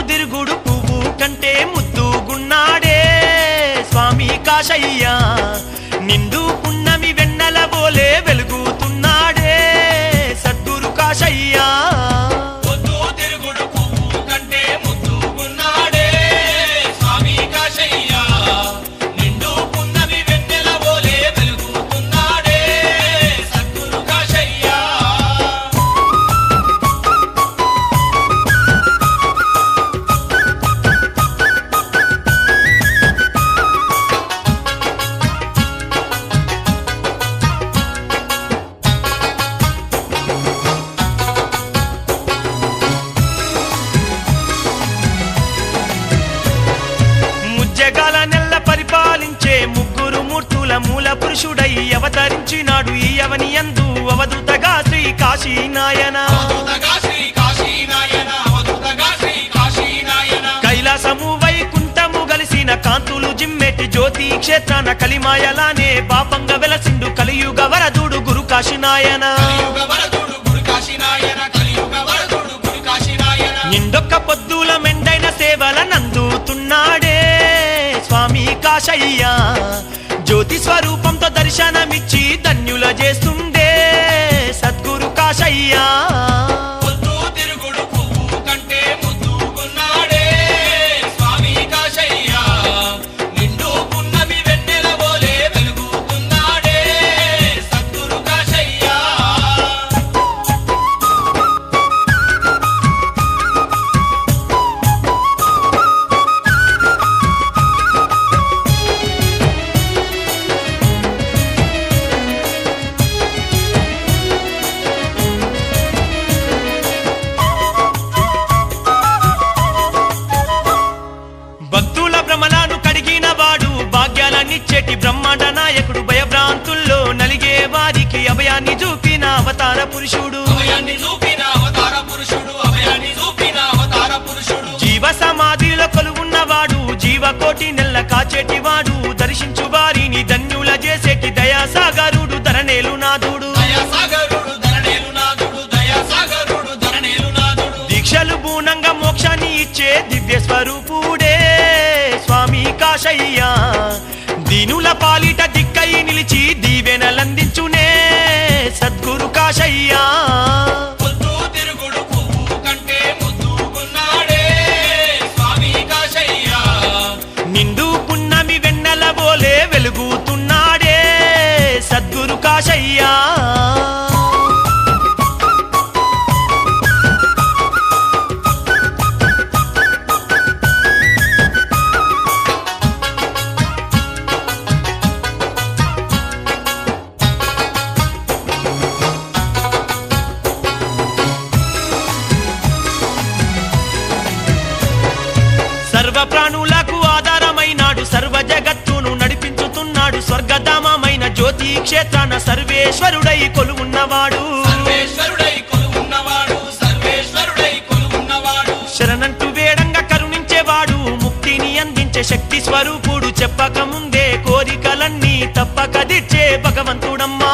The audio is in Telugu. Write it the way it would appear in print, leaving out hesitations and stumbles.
తిరుగుడు పువ్వు కంటే ముద్దుగున్నాడే స్వామి కాశయ్య నిండు పున్నమి వెన్నెల బోలే వెలుగుతున్నాడే సద్గురు కాశయ్య జగాల నెల్ల పరిపాలించే ముగ్గురు మూర్తుల మూల పురుషుడై అవతరించినాడు ఈ అవనియందు అవధూతగా శ్రీ కాశీనాయన కైలాసము వైకుంఠము గలిసిన కాంతులు జిమ్మెటి జ్యోతి క్షేత్రాన కలిమాయలానే బాపంగ వెలసిండు కలియుగ వరదుడు గురు కాశీనాయన నిండొక్క పొద్దుల మెండైన సేవల నందుతున్నాడే స్వామి కాశయ్య జ్యోతి స్వరూపంతో దర్శనమిచ్చి ధన్యుల చేస్తుండే సద్గురు కాశయ్య భక్తుల భ్రమలను కడిగిన వాడు భాగ్యాలనిచ్చేటి బ్రహ్మాండ నాయకుడు భయభ్రాంతుల్లో నలిగే వారికి అభయాన్ని చూపిన అవతార పురుషుడు జీవ సమాధిలో కొలువున్నవాడు జీవకోటి నెల్ల కాచేటివాడు దర్శించు వారిని ధన్యుల చేసేటి దయాసాగరుడు ధరణేలు నాథుడు దీక్షలు పూనంగా మోక్షాన్ని ఇచ్చే దివ్య స్వరూపుడే స్వామి కాశయ్య దీనుల పాలిట దిక్కై నిలిచి దీవెనలందించునే సద్గురు కాశయ్య నిండు పున్నమి వెన్నెల బోలే వెలుగుతున్నాడే సద్గురు కాశయ్య సర్వ ప్రాణులకు ఆధారమైనాడు సర్వ జగత్తును నడిపించుతున్నాడు స్వర్గధామమైన జ్యోతి క్షేత్రాన సర్వేశ్వరుడై కొలువున్నవాడు శరణంటూ వేడంగా కరుణించేవాడు ముక్తిని అందించే శక్తి స్వరూపుడు చెప్పక ముందే కోరికలన్నీ తప్పక తీర్చే భగవంతుడమ్మా